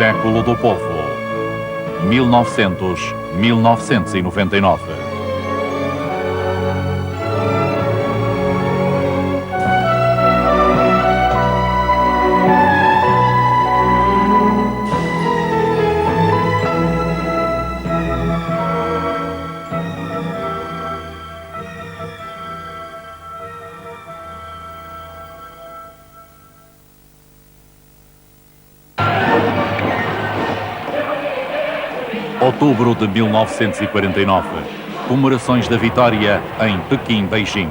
século do povo. 1900-1999. Outubro de 1949. Comemorações da vitória em Pequim, Beijing.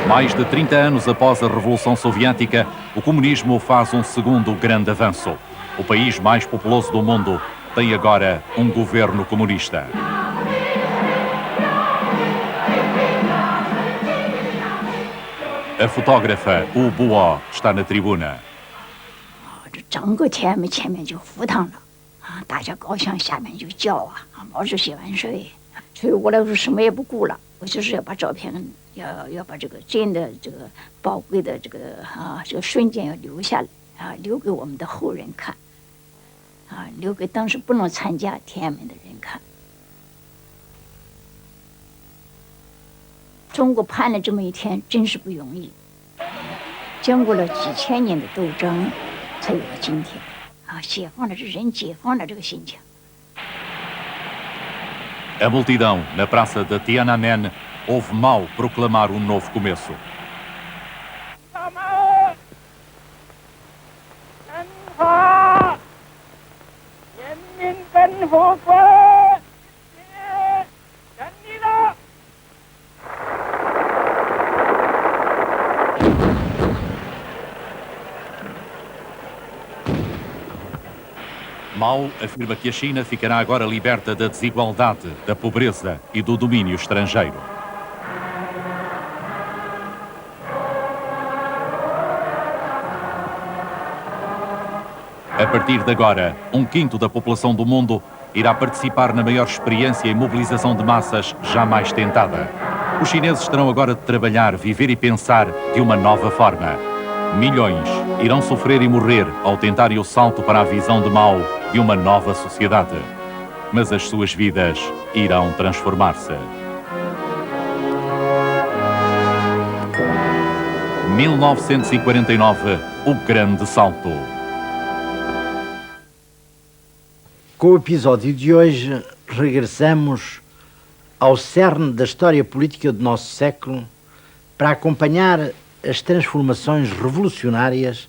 Mais de 30 anos após a Revolução Soviética, o comunismo faz um segundo grande avanço. O país mais populoso do mundo tem agora um governo comunista. A fotógrafa Wu Buo está na tribuna. 整个天安门前面就浮腾了啊，大家高兴，下面就叫啊，毛主席万岁！所以我来说什么也不顾了，我就是要把照片，要把这个真的这个宝贵的这个瞬间要留下来啊，留给我们的后人看啊，留给当时不能参加天安门的人看。中国盼了这么一天，真是不容易。经过了几千年的斗争，才有了今天。啊，解放了这人，解放了这个心情。A multidão na praça de Tiananmen ouve Mao proclamar um novo começo. Mao afirma que a China ficará agora liberta da desigualdade, da pobreza e do domínio estrangeiro. A partir de agora, 1/5 da população do mundo irá participar na maior experiência e mobilização de massas jamais tentada. Os chineses terão agora de trabalhar, viver e pensar de uma nova forma. Milhões irão sofrer e morrer ao tentarem o salto para a visão de Mao de uma nova sociedade. Mas as suas vidas irão transformar-se. 1949, o grande salto. Com o episódio de hoje, regressamos ao cerne da história política do nosso século para acompanhar as transformações revolucionárias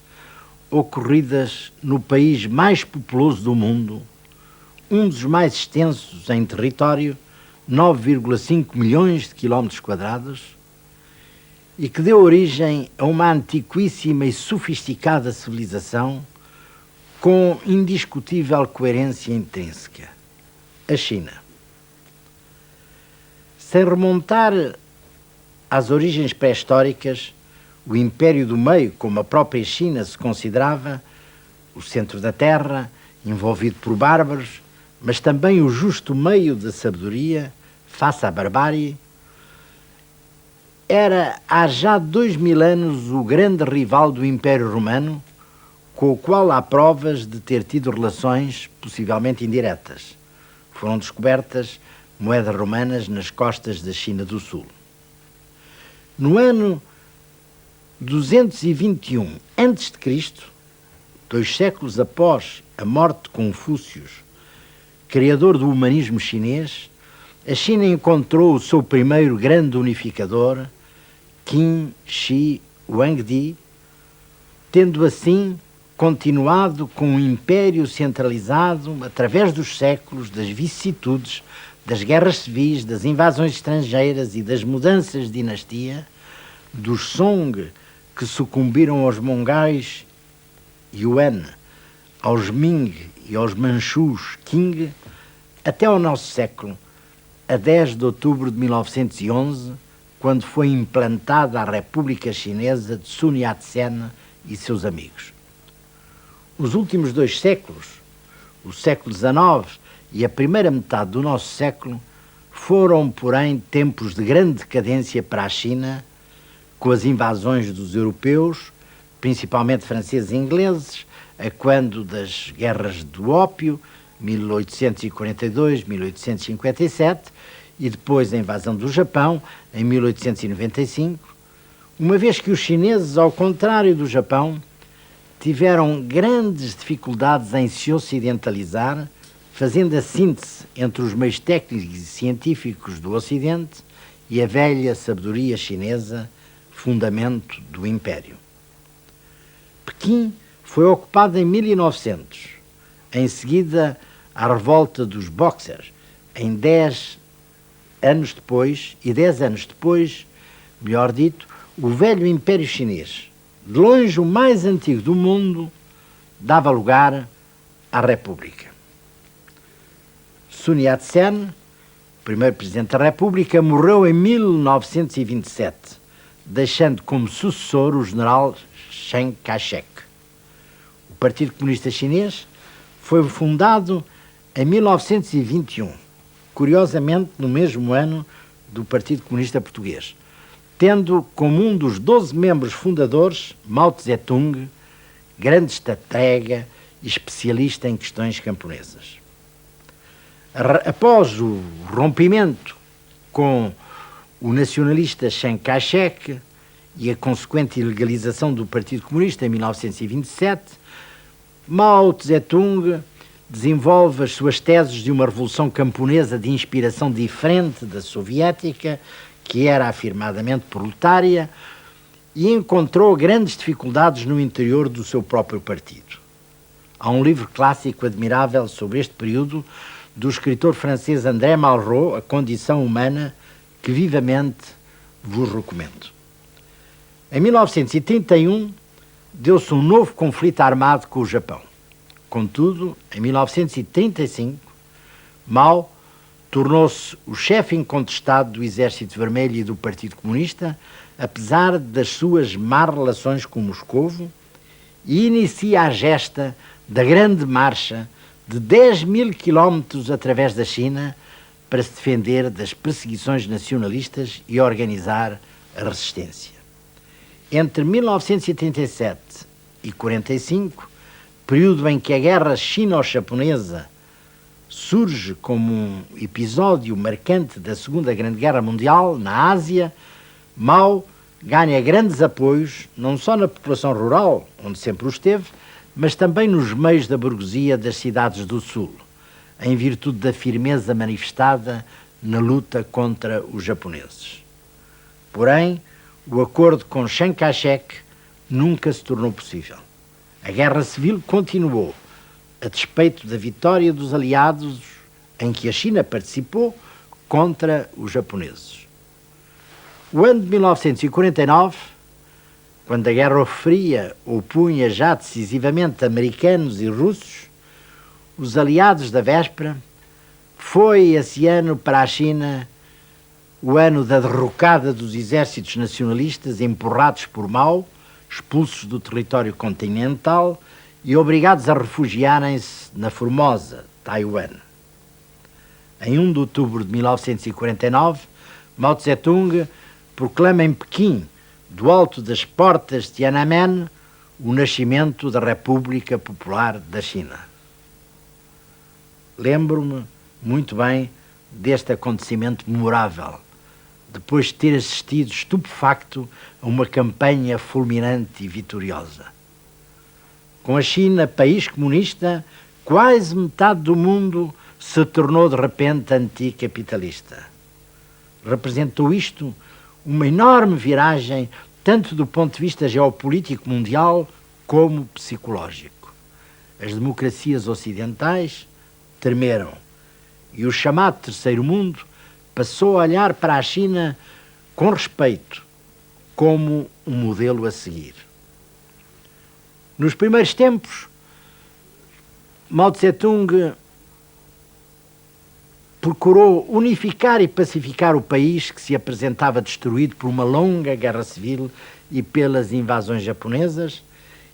ocorridas no país mais populoso do mundo, um dos mais extensos em território, 9,5 milhões de quilómetros quadrados, e que deu origem a uma antiquíssima e sofisticada civilização com indiscutível coerência intrínseca, a China. Sem remontar às origens pré-históricas, o Império do Meio, como a própria China se considerava, o centro da terra, envolvido por bárbaros, mas também o justo meio da sabedoria, face à barbárie, era há já 2000 anos o grande rival do Império Romano, com o qual há provas de ter tido relações possivelmente indiretas. Foram descobertas moedas romanas nas costas da China do Sul. No ano 221 a.C., 2 séculos após a morte de Confúcio, criador do humanismo chinês, a China encontrou o seu primeiro grande unificador, Qin Shi Huangdi, tendo assim continuado com um império centralizado através dos séculos, das vicissitudes, das guerras civis, das invasões estrangeiras e das mudanças de dinastia, dos Song, que sucumbiram aos mongais Yuan, aos Ming e aos Manchus Qing, até ao nosso século, a 10 de outubro de 1911, quando foi implantada a República Chinesa de Sun Yat-sen e seus amigos. Os últimos 2 séculos, o século XIX e a primeira metade do nosso século, Foram, porém, tempos de grande decadência para a China, com as invasões dos europeus, principalmente franceses e ingleses, a quando das guerras do ópio, 1842-1857, e depois a invasão do Japão, em 1895, uma vez que os chineses, ao contrário do Japão, tiveram grandes dificuldades em se ocidentalizar, fazendo a síntese entre os meios técnicos e científicos do Ocidente e a velha sabedoria chinesa, fundamento do Império. Pequim foi ocupado em 1900. Em seguida, a revolta dos Boxers, em 10 anos depois, melhor dito, o velho Império Chinês, de longe o mais antigo do mundo, dava lugar à República. Sun Yat-sen, primeiro Presidente da República, morreu em 1927, deixando como sucessor o general Chiang Kai-shek. O Partido Comunista Chinês foi fundado em 1921, curiosamente no mesmo ano do Partido Comunista Português, tendo como um dos 12 membros fundadores Mao Tse-tung, grande estratega e especialista em questões camponesas. Após o rompimento com o nacionalista Chiang Kai-shek e a consequente ilegalização do Partido Comunista em 1927, Mao Tse-tung desenvolve as suas teses de uma revolução camponesa de inspiração diferente da soviética, que era afirmadamente proletária, e encontrou grandes dificuldades no interior do seu próprio partido. Há um livro clássico admirável sobre este período do escritor francês André Malraux, A Condição Humana, que vivamente vos recomendo. Em 1931, deu-se um novo conflito armado com o Japão. Contudo, em 1935, Mao tornou-se o chefe incontestado do Exército Vermelho e do Partido Comunista, apesar das suas más relações com Moscovo, e inicia a gesta da Grande Marcha de 10.000 quilómetros através da China para se defender das perseguições nacionalistas e organizar a resistência. Entre 1937 e 1945, período em que a guerra chino-japonesa surge como um episódio marcante da Segunda Grande Guerra Mundial na Ásia, Mao ganha grandes apoios, não só na população rural, onde sempre o esteve, mas também nos meios da burguesia das cidades do Sul, em virtude da firmeza manifestada na luta contra os japoneses. Porém, o acordo com Chiang Kai-shek nunca se tornou possível. A guerra civil continuou, a despeito da vitória dos aliados, em que a China participou, contra os japoneses. O ano de 1949, quando a Guerra Fria opunha já decisivamente americanos e russos, os aliados da véspera, foi esse ano para a China o ano da derrocada dos exércitos nacionalistas empurrados por Mao, expulsos do território continental e obrigados a refugiarem-se na Formosa, Taiwan. Em 1 de outubro de 1949, Mao Tse-tung proclama em Pequim, do alto das portas de Tiananmen, o nascimento da República Popular da China. Lembro-me muito bem deste acontecimento memorável, depois de ter assistido estupefacto a uma campanha fulminante e vitoriosa. Com a China, país comunista, quase metade do mundo se tornou de repente anticapitalista. Representou isto uma enorme viragem, tanto do ponto de vista geopolítico mundial como psicológico. As democracias ocidentais tremeram e o chamado Terceiro Mundo passou a olhar para a China com respeito, como um modelo a seguir. Nos primeiros tempos, Mao Tse-tung procurou unificar e pacificar o país que se apresentava destruído por uma longa guerra civil e pelas invasões japonesas,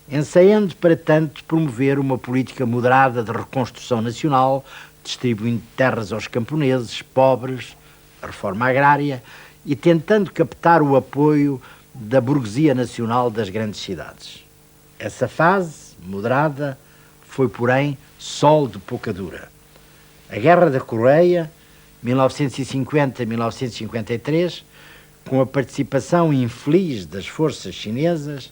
ensaiando, para tanto, promover uma política moderada de reconstrução nacional, distribuindo terras aos camponeses pobres, a reforma agrária e tentando captar o apoio da burguesia nacional das grandes cidades. Essa fase, moderada, foi, porém, sol de pouca dura. A Guerra da Coreia, 1950-1953, com a participação infeliz das forças chinesas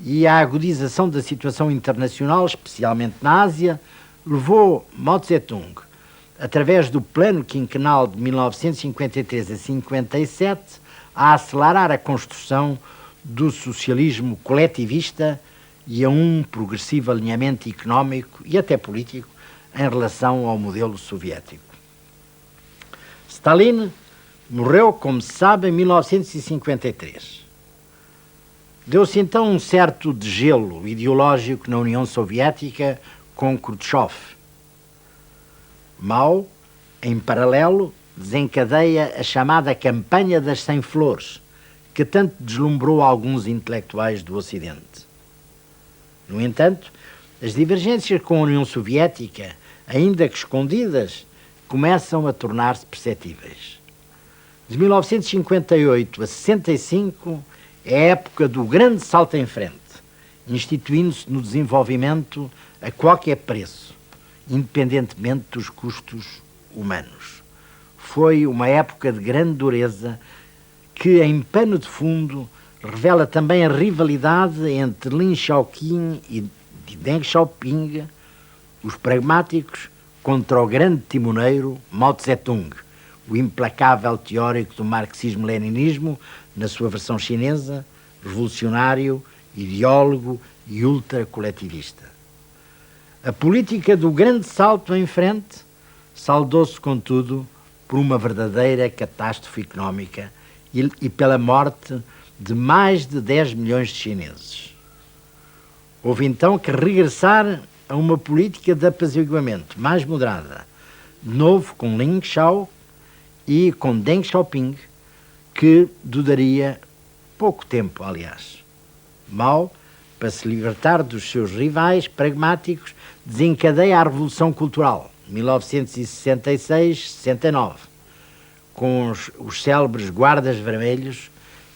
e a agudização da situação internacional, especialmente na Ásia, levou Mao Tse-tung, através do Plano Quinquenal de 1953 a 57, a acelerar a construção do socialismo coletivista e a um progressivo alinhamento económico e até político em relação ao modelo soviético. Stalin morreu, como se sabe, em 1953. Deu-se então um certo degelo ideológico na União Soviética com Khrushchev. Mao, em paralelo, desencadeia a chamada Campanha das 100 Flores, que tanto deslumbrou alguns intelectuais do Ocidente. No entanto, as divergências com a União Soviética, ainda que escondidas, começam a tornar-se perceptíveis. De 1958 a 65 é a época do grande salto em frente, instituindo-se no desenvolvimento a qualquer preço, independentemente dos custos humanos. Foi uma época de grande dureza que, em pano de fundo, revela também a rivalidade entre Lin Xiaoqing e Deng Xiaoping, os pragmáticos, contra o grande timoneiro Mao Tse-tung, o implacável teórico do marxismo-leninismo, na sua versão chinesa, revolucionário, ideólogo e ultracoletivista. A política do grande salto em frente saldou-se, contudo, por uma verdadeira catástrofe económica e pela morte de mais de 10 milhões de chineses. Houve então que regressar a uma política de apaziguamento mais moderada, de novo com Lin Xiao e com Deng Xiaoping, que duraria pouco tempo, aliás. Mao, para se libertar dos seus rivais pragmáticos, desencadeia a Revolução Cultural, 1966-69, com os célebres Guardas Vermelhos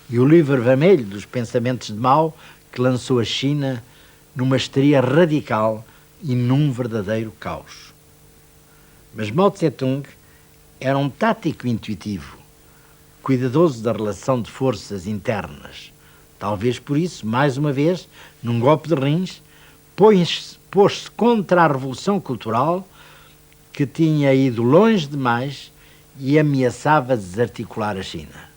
e o Livro Vermelho dos Pensamentos de Mao, que lançou a China numa histeria radical e num verdadeiro caos. Mas Mao Tse-tung era um tático intuitivo, cuidadoso da relação de forças internas. Talvez por isso, mais uma vez, num golpe de rins, pôs-se contra a Revolução Cultural, que tinha ido longe demais e ameaçava desarticular a China.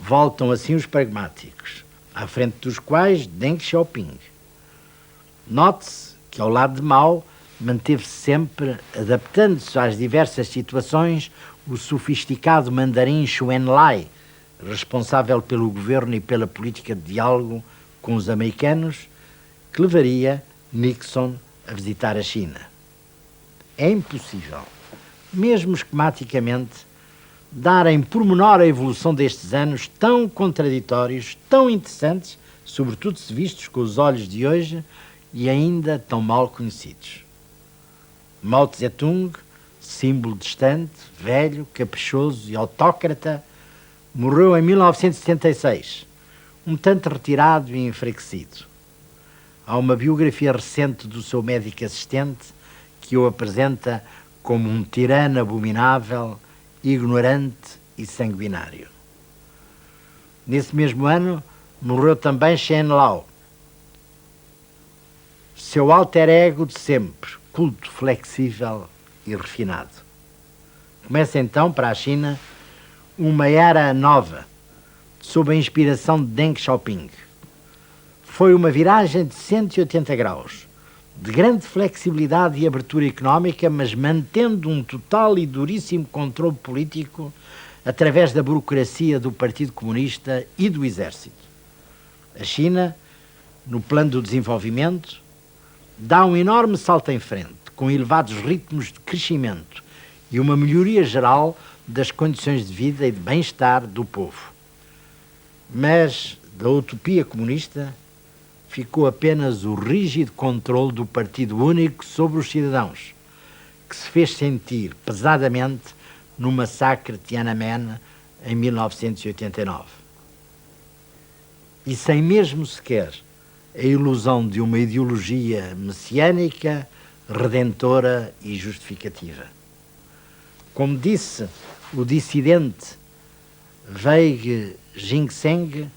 Voltam assim os pragmáticos, à frente dos quais Deng Xiaoping. Note-se que, ao lado de Mao, manteve-se sempre, adaptando-se às diversas situações, o sofisticado mandarim Chou En-lai, responsável pelo governo e pela política de diálogo com os americanos, que levaria Nixon a visitar a China. É impossível, mesmo esquematicamente, dar em pormenor a evolução destes anos tão contraditórios, tão interessantes, sobretudo se vistos com os olhos de hoje e ainda tão mal conhecidos. Mao Tse-tung, símbolo distante, velho, caprichoso e autócrata, morreu em 1976, um tanto retirado e enfraquecido. Há uma biografia recente do seu médico assistente que o apresenta como um tirano abominável, ignorante e sanguinário. Nesse mesmo ano, morreu também Shen Lao, seu alter ego de sempre, culto, flexível e refinado. Começa então, para a China, uma era nova, sob a inspiração de Deng Xiaoping. Foi uma viragem de 180 graus, de grande flexibilidade e abertura económica, mas mantendo um total e duríssimo controle político através da burocracia do Partido Comunista e do Exército. A China, no plano do desenvolvimento, dá um enorme salto em frente, com elevados ritmos de crescimento e uma melhoria geral das condições de vida e de bem-estar do povo. Mas da utopia comunista ficou apenas o rígido controle do Partido Único sobre os cidadãos, que se fez sentir pesadamente no massacre de Tiananmen em 1989. E sem mesmo sequer a ilusão de uma ideologia messiânica, redentora e justificativa. Como disse o dissidente Wei Jingsheng,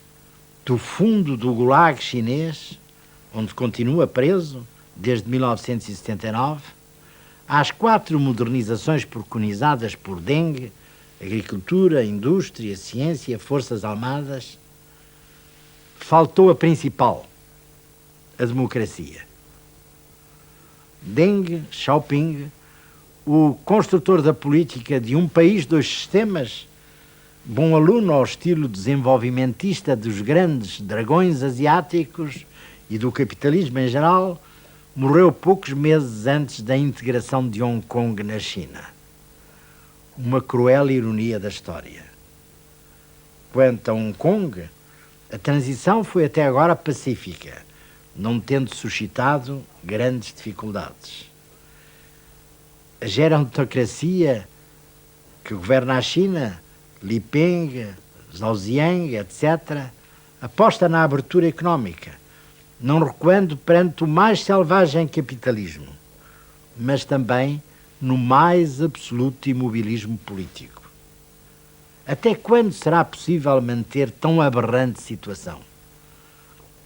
do fundo do Gulag chinês, onde continua preso desde 1979, às 4 modernizações preconizadas por Deng: agricultura, indústria, ciência, forças armadas, faltou a principal, a democracia. Deng Xiaoping, o construtor da política de um país, 2 sistemas, bom aluno ao estilo desenvolvimentista dos grandes dragões asiáticos e do capitalismo em geral, morreu poucos meses antes da integração de Hong Kong na China. Uma cruel ironia da história. Quanto a Hong Kong, a transição foi até agora pacífica, não tendo suscitado grandes dificuldades. A gerontocracia que governa a China, Li Peng, Zhao Ziang, etc., aposta na abertura económica, não recuando perante o mais selvagem capitalismo, mas também no mais absoluto imobilismo político. Até quando será possível manter tão aberrante situação?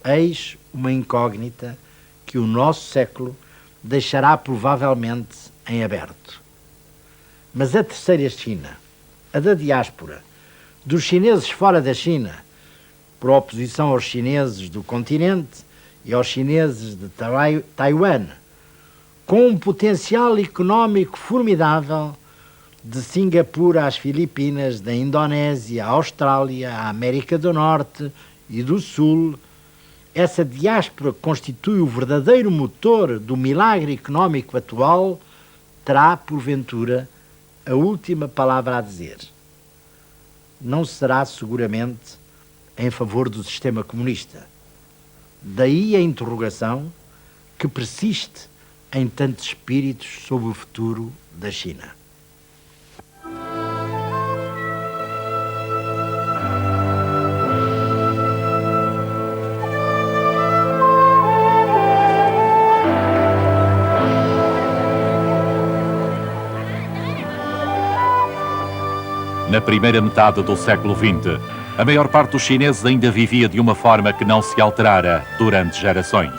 Eis uma incógnita que o nosso século deixará provavelmente em aberto. Mas a terceira China, a da diáspora, dos chineses fora da China, por oposição aos chineses do continente e aos chineses de Taiwan, com um potencial económico formidável, de Singapura às Filipinas, da Indonésia à Austrália, à América do Norte e do Sul, essa diáspora constitui o verdadeiro motor do milagre económico atual, terá, porventura, a última palavra a dizer. Não será seguramente em favor do sistema comunista. Daí a interrogação que persiste em tantos espíritos sobre o futuro da China. Na primeira metade do século XX, a maior parte dos chineses ainda vivia de uma forma que não se alterara durante gerações.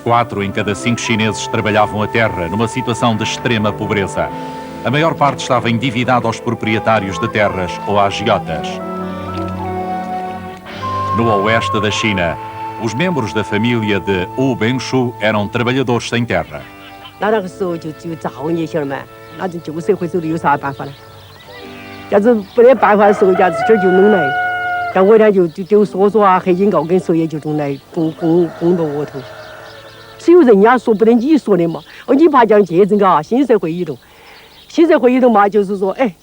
Quatro em cada 5 chineses trabalhavam a terra numa situação de extrema pobreza. A maior parte estava endividada aos proprietários de terras ou a agiotas. No oeste da China, os membros da família de Wu Bengshu eram trabalhadores sem terra. 那个时候就只有造孽些了嘛，那这旧社会手里有啥办法呢？假如没得办法的时候，家自己就弄来，像我呢就丢梭梭啊、黑警告跟谁也就弄来供到窝头。只有人家说不得你说的嘛，哦，你怕讲这阵个新社会移动，新社会移动嘛，就是说，哎，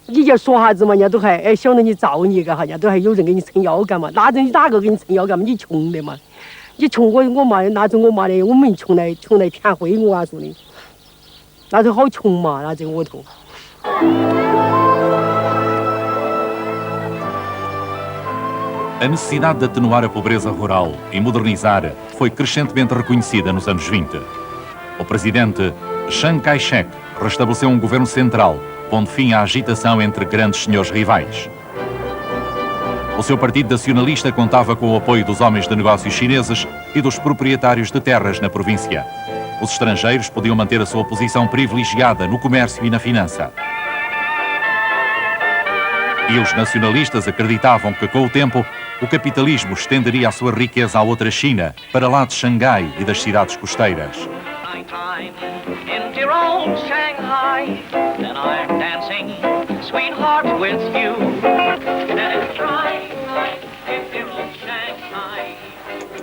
你就说啥子嘛，人家都还哎晓得你造孽干哈，人家都还有人给你撑腰杆嘛，哪阵你哪个给你撑腰杆嘛？你穷的嘛。 你穷我妈的，那阵我妈的，我们穷来填灰我啊说的，那阵好穷嘛，那这个窝头。A necessidade de atenuar a pobreza rural e modernizar foi crescentemente reconhecida nos anos 20. O presidente Chiang Kai-shek restabeleceu um governo central, pondo fim à agitação entre grandes senhores rivais. O seu partido nacionalista contava com o apoio dos homens de negócios chineses e dos proprietários de terras na província. Os estrangeiros podiam manter a sua posição privilegiada no comércio e na finança. E os nacionalistas acreditavam que, com o tempo, o capitalismo estenderia a sua riqueza à outra China, para lá de Xangai e das cidades costeiras.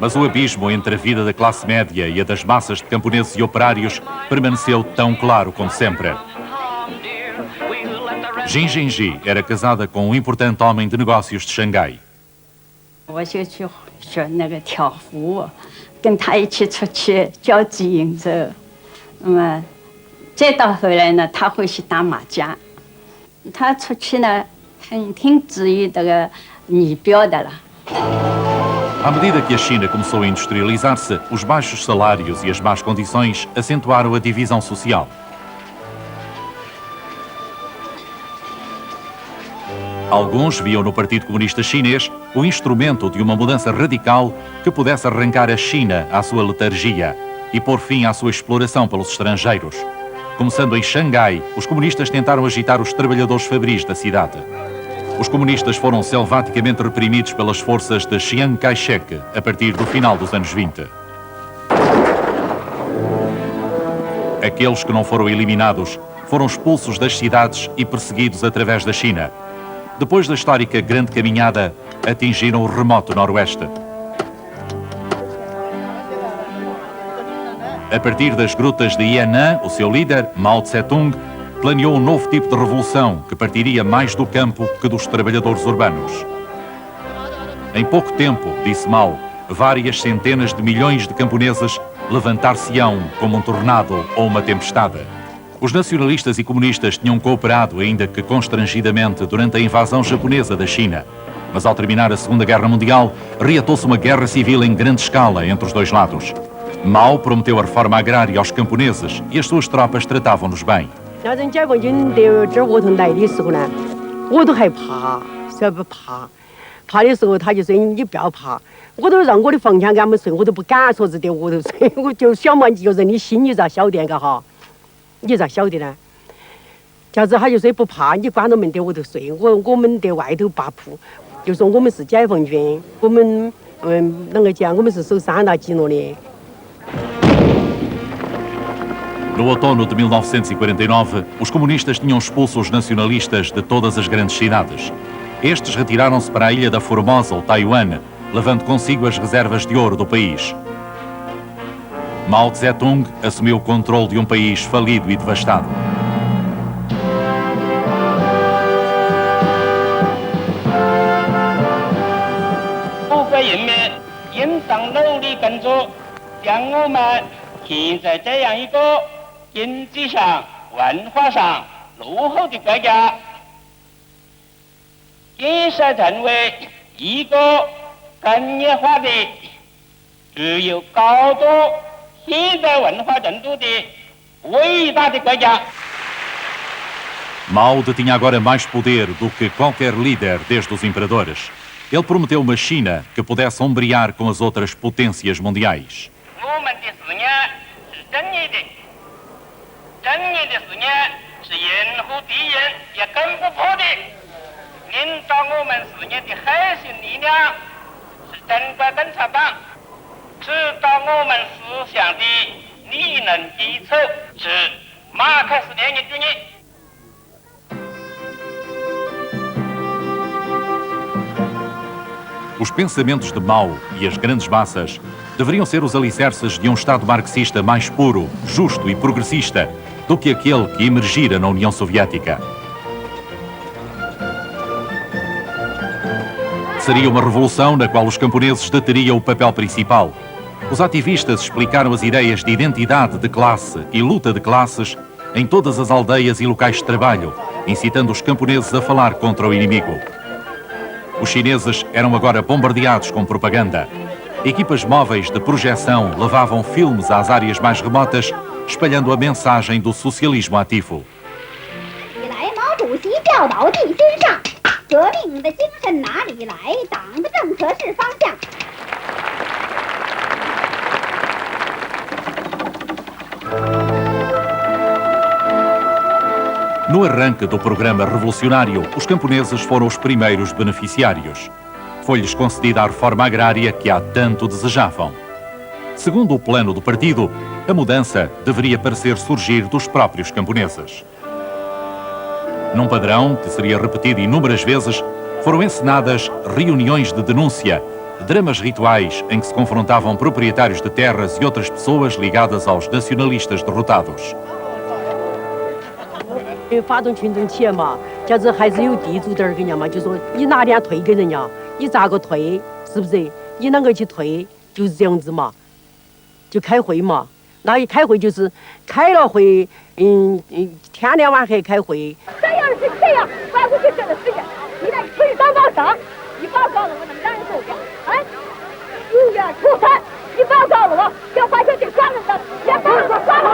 Mas o abismo entre a vida da classe média e a das massas de camponeses e operários permaneceu tão claro como sempre. Jin Jinji era casada com um importante homem de negócios de Xangai. 我就去学那个跳舞，跟他一起出去交际应酬，那么再到后来呢，他会去打麻将。他出去呢，挺注意这个仪表的了。 À medida que a China começou a industrializar-se, os baixos salários e as más condições acentuaram a divisão social. Alguns viam no Partido Comunista Chinês o instrumento de uma mudança radical que pudesse arrancar a China à sua letargia e pôr fim à sua exploração pelos estrangeiros. Começando em Xangai, os comunistas tentaram agitar os trabalhadores fabris da cidade. Os comunistas foram selvaticamente reprimidos pelas forças de Chiang Kai-shek a partir do final dos anos 20. Aqueles que não foram eliminados foram expulsos das cidades e perseguidos através da China. Depois da histórica Grande Caminhada, atingiram o remoto Noroeste. A partir das grutas de Yan'an, o seu líder, Mao Tse-tung, planeou um novo tipo de revolução que partiria mais do campo que dos trabalhadores urbanos. Em pouco tempo, disse Mao, várias centenas de milhões de camponeses levantar-se-ão como um tornado ou uma tempestade. Os nacionalistas e comunistas tinham cooperado, ainda que constrangidamente, durante a invasão japonesa da China. Mas ao terminar a Segunda Guerra Mundial, reatou-se uma guerra civil em grande escala entre os dois lados. Mao prometeu a reforma agrária aos camponeses e as suas tropas tratavam-nos bem. 那阵解放军在这窝头来的时候呢，我都害怕，是不怕？怕的时候他就说你不要怕，我都让我的房间给他们睡，我都不敢说是在窝头睡，我就想嘛，一个人的心你咋晓得个哈？你咋晓得呢？这样子他就说不怕，你关着门在屋头睡，我们在外头把铺，就说我们是解放军，我们啷个讲？我们是守三大纪律的。 No outono de 1949, os comunistas tinham expulso os nacionalistas de todas as grandes cidades. Estes retiraram-se para a ilha da Formosa, ou Taiwan, levando consigo as reservas de ouro do país. Mao Tse-tung assumiu o controle de um país falido e devastado. O 经济上、文化上落后的国家，建设成为一个工业化的、具有高度现代文化程度的伟大的国家。 Mao detinha agora mais poder do que qualquer líder desde os imperadores. Ele prometeu uma China que pudesse ombrear com as outras potências mundiais. 我们的事业是正义的。 正义的事业是任何敌人也攻不破的。领导我们事业的核心力量是中国共产党，指导我们思想的理论基础是马克思列宁主义。 Os pensamentos de Mao e as grandes massas deveriam ser os alicerces de um Estado marxista mais puro, justo e progressista do que aquele que emergira na União Soviética. Seria uma revolução na qual os camponeses deteriam o papel principal. Os ativistas explicaram as ideias de identidade de classe e luta de classes em todas as aldeias e locais de trabalho, incitando os camponeses a falar contra o inimigo. Os chineses eram agora bombardeados com propaganda. Equipas móveis de projeção levavam filmes às áreas mais remotas, espalhando a mensagem do socialismo ativo. 历来毛主席教导地心上，革命的精神哪里来？党的政策是方向。 No arranque do programa revolucionário, os camponeses foram os primeiros beneficiários. Foi-lhes concedida a reforma agrária que há tanto desejavam. Segundo o plano do partido, a mudança deveria parecer surgir dos próprios camponeses. Num padrão que seria repetido inúmeras vezes, foram encenadas reuniões de denúncia, dramas rituais em que se confrontavam proprietários de terras e outras pessoas ligadas aos nacionalistas derrotados. 发动群众起义嘛，这样子还是有地主点儿跟人家嘛，就说你拿点退给人家，你咋个退？是不是？你啷个去退？就是这样子嘛。就开会嘛。那一开会就是开了会，天天晚黑开会。这样是这样，管不起这个时间。你来推上报上，你报告了我那么两人手下，哎，6月初3，你报告了我，要发现这抓人的，也报了抓了。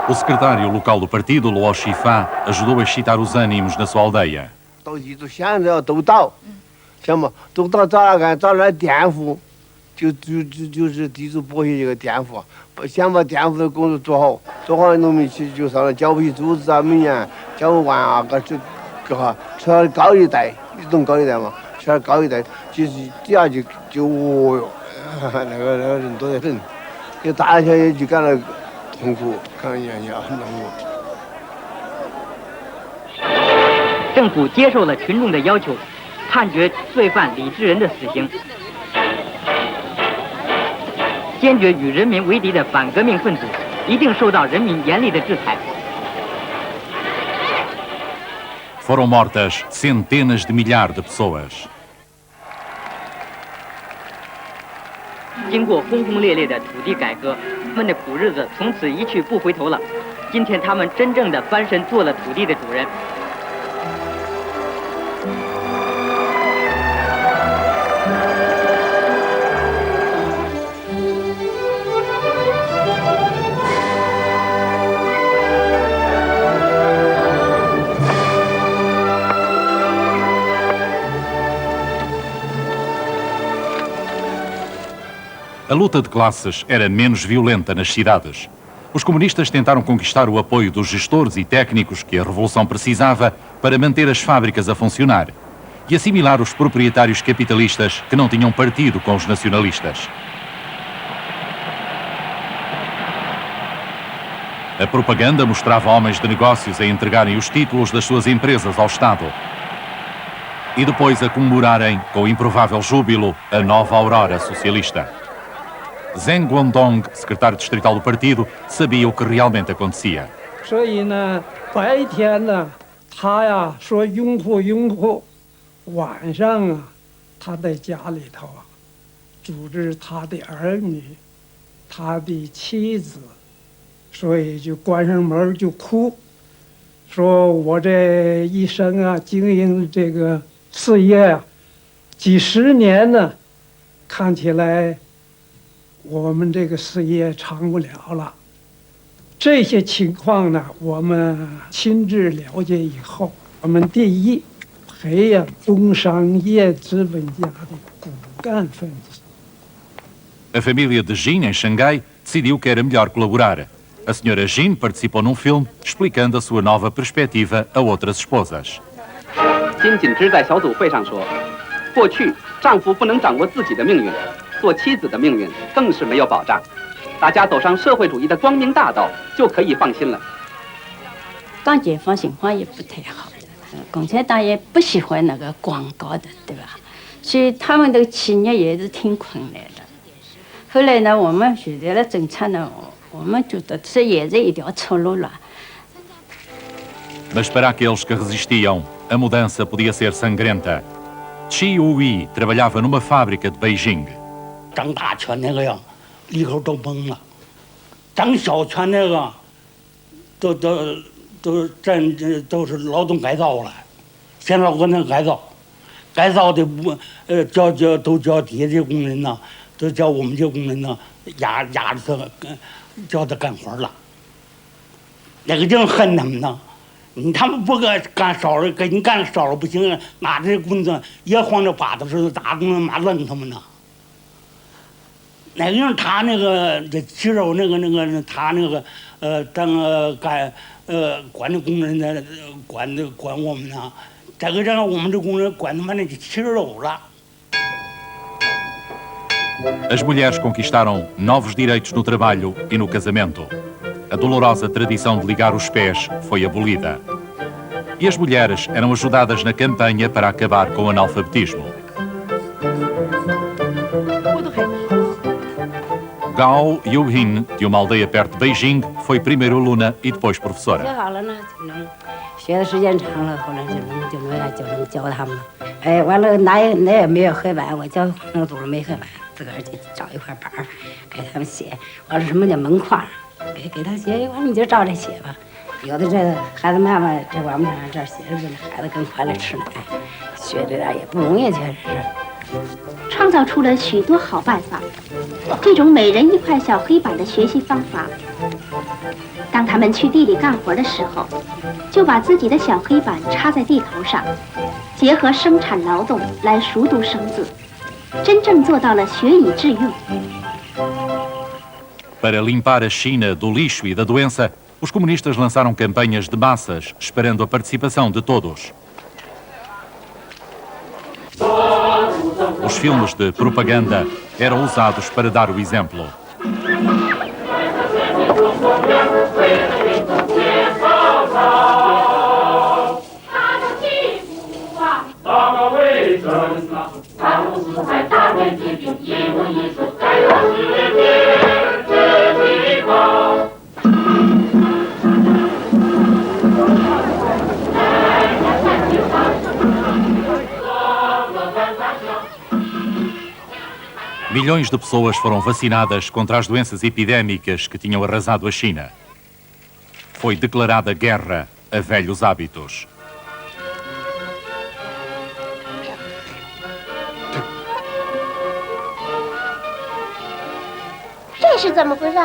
O secretário local do partido, Luo Shifá, ajudou a excitar os ânimos na sua aldeia. 到一都想着要都到，想嘛，都到找来颠覆，就是地主剥削这个颠覆，想把颠覆的工作做好，做好农民去就上了交配组织啊，每年交完啊，个哈，吃了高一代，你懂高一代嘛？吃了高一代，就是底下就哦哟，那个人多得很，有大小也就感到痛苦，看人家很痛苦。政府接受了群众的要求，判决罪犯李志仁的死刑。坚决与人民为敌的反革命分子一定受到人民严厉的制裁。Foram mortas centenas de milhares de pessoas. 经过轰轰烈烈的土地改革，他们的苦日子从此一去不回头了。今天他们真正的翻身做了土地的主人。A luta de classes era menos violenta nas cidades. Os comunistas tentaram conquistar o apoio dos gestores e técnicos que a Revolução precisava para manter as fábricas a funcionar e assimilar os proprietários capitalistas que não tinham partido com os nacionalistas. A propaganda mostrava homens de negócios a entregarem os títulos das suas empresas ao Estado e depois a comemorarem com improvável júbilo a nova aurora socialista. Zheng Guangdong, secretário distrital do partido, sabia o que realmente acontecia. 所以呢，白天呢，他呀说拥护，晚上啊，他在家里头啊，组织他的儿女，他的妻子，所以就关上门就哭，说我这一生啊，经营这个事业啊，几十年呢，看起来。 我们这个事业长不了了，这些情况呢，我们亲自了解以后，我们第一，培养工商业资本家的骨干分子。A família de Jin, em Xangai, decidiu que era melhor colaborar. A senhora Jin participou num filme explicando a sua nova perspectiva a outras esposas. 金锦之在小组会上说，过去丈夫不能掌握自己的命运。 做妻子的命运更是没有保障，大家走上社会主义的光明大道就可以放心了。刚解放情况也不太好，共产党也不喜欢那个广告的，对吧？所以他们的企业也是挺困难的。后来呢，我们现在的政策呢，我们觉得这也是一条出路了。Mas para aqueles que resistiam, a mudança podia ser sangrenta. Chi Hui trabalhava numa fábrica de Beijing. 张大全那个呀，里口都懵了；张小全那个，都是劳动改造了。现在我那改造的不都叫底下的工人呢，都叫我们这工人呢压着他，叫他干活了。那个就恨他们呢，他们不干少了，给你干少了不行，拿着棍子也晃着把子似的打工人妈愣他们呢。 那个人他那个这肌肉那个他那个当管的工人呢管我们呢，这个让我们这工人管他妈那肌肉了。As mulheres conquistaram novos direitos no trabalho e no casamento. A dolorosa tradição de ligar os pés foi abolida. E as mulheres eram ajudadas na campanha para acabar com o analfabetismo. Gao Yuhin, de uma aldeia perto de Beijing, foi primeiro aluna e depois professora. 学好了呢，就能学的时间长了，后来就能教他们了。哎，完了那也没有黑板，我教那都是没黑板，自个儿就找一块板儿给他们写。完了什么叫门框，给他写，完了你就照着写吧。有的这孩子妈妈这晚不上这儿写着呢，孩子更快乐吃奶，学这点也不容易，确实是。创造出了许多好办法。这种每人一块小黑板的学习方法，当他们去地里干活的时候，就把自己的小黑板插在地头上，结合生产劳动来熟读生字，真正做到了学以致用。Para limpar a China do lixo e da doença, os comunistas lançaram campanhas de massas, esperando a participação de todos. Os filmes de propaganda eram usados para dar o exemplo. Milhões de pessoas foram vacinadas contra as doenças epidémicas que tinham arrasado a China. Foi declarada guerra a velhos hábitos. 这是怎么回事？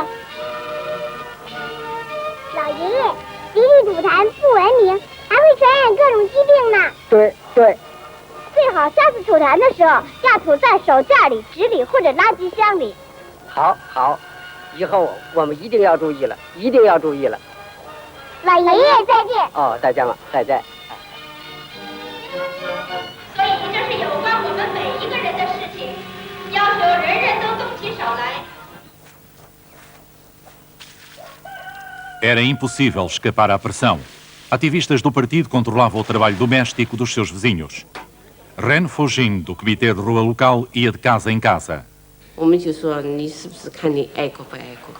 老爷爷，集体吐痰不文明，还会传染各种疾病呢。对对。 最好下次吐痰的时候要吐在手绢里、纸里或者垃圾箱里。好，好，以后我们一定要注意了，一定要注意了。老爷爷再见。哦，再见了，再见。所以这是有关我们每一个人的事情，要求人人都动起手来。 Era impossível escapar à pressão. Ativistas do partido controlavam o trabalho doméstico dos seus vizinhos. Ren Fujin, do comitê de rua local, ia de casa em casa. 我们就说你是不是看你爱国不爱国？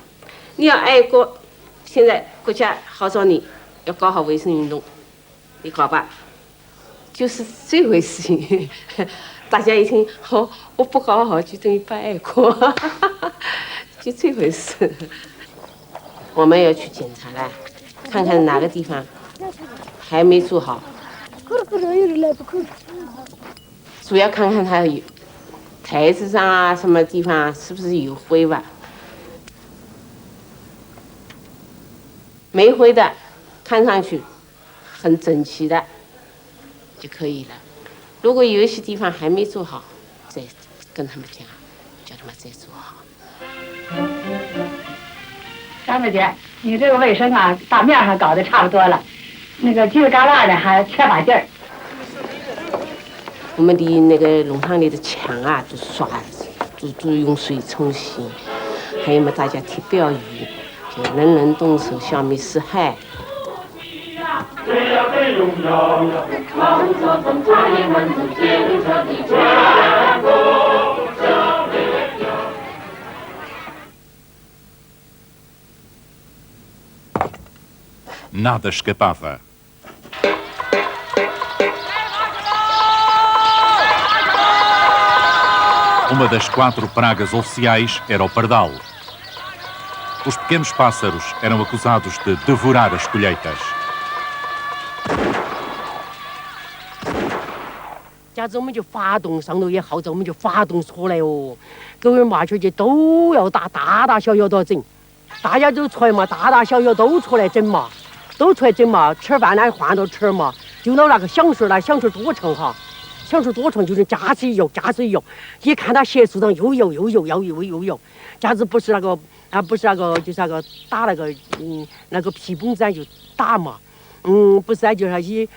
你要爱国，现在国家号召你要搞好卫生运动，你搞吧，就是这回事情。大家一听，哦，我不搞好就等于不爱国，就这回事。我们要去检查了，看看哪个地方还没做好。 主要看看它有台子上啊，什么地方是不是有灰吧？没灰的，看上去很整齐的就可以了。如果有一些地方还没做好，再跟他们讲，叫他们再做好。张大姐，你这个卫生啊，大面上搞得差不多了，那个犄旮旯的还缺把劲儿。 我们的那个农场里的墙啊，就刷，就用水冲洗，还有嘛，大家贴标语，就人人动手消灭四害。Nada escapava. Uma das 4 pragas oficiais era o pardal. Os pequenos pássaros eram acusados de devorar as colheitas. 假如我们就发动，上头也号召我们就发动出来哦，狗儿麻雀就都要打，大大小小都要整，大家都出来嘛，大大小小都出来整嘛，都出来整嘛，吃饭呢换着吃嘛，就那个享受呢，享受多长哈。 享受多长就是加水游，加水游。一看他鞋树上又游，假如不是那个不是那个就是那个打那个那个皮绷子就打嘛，不是就是那些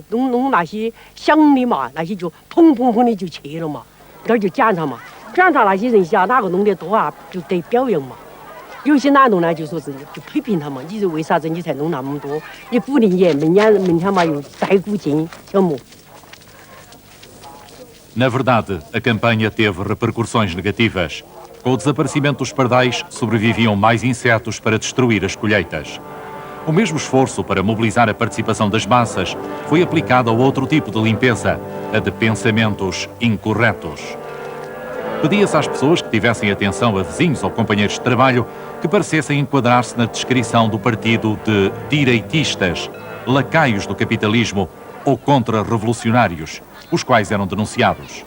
弄那些响的嘛，那些就砰的就去了嘛，这儿就检查嘛，检查那些人下哪个弄得多啊，就得表扬嘛。有些男动呢就说是就批评他嘛，你是为啥子你才弄那么多？你鼓励你，明天嘛又带鼓劲，晓得么？ Na verdade, a campanha teve repercussões negativas. Com o desaparecimento dos pardais, sobreviviam mais insetos para destruir as colheitas. O mesmo esforço para mobilizar a participação das massas foi aplicado a outro tipo de limpeza, a de pensamentos incorretos. Pedia-se às pessoas que tivessem atenção a vizinhos ou companheiros de trabalho que parecessem enquadrar-se na descrição do partido de direitistas, lacaios do capitalismo ou contra-revolucionários, os quais eram denunciados.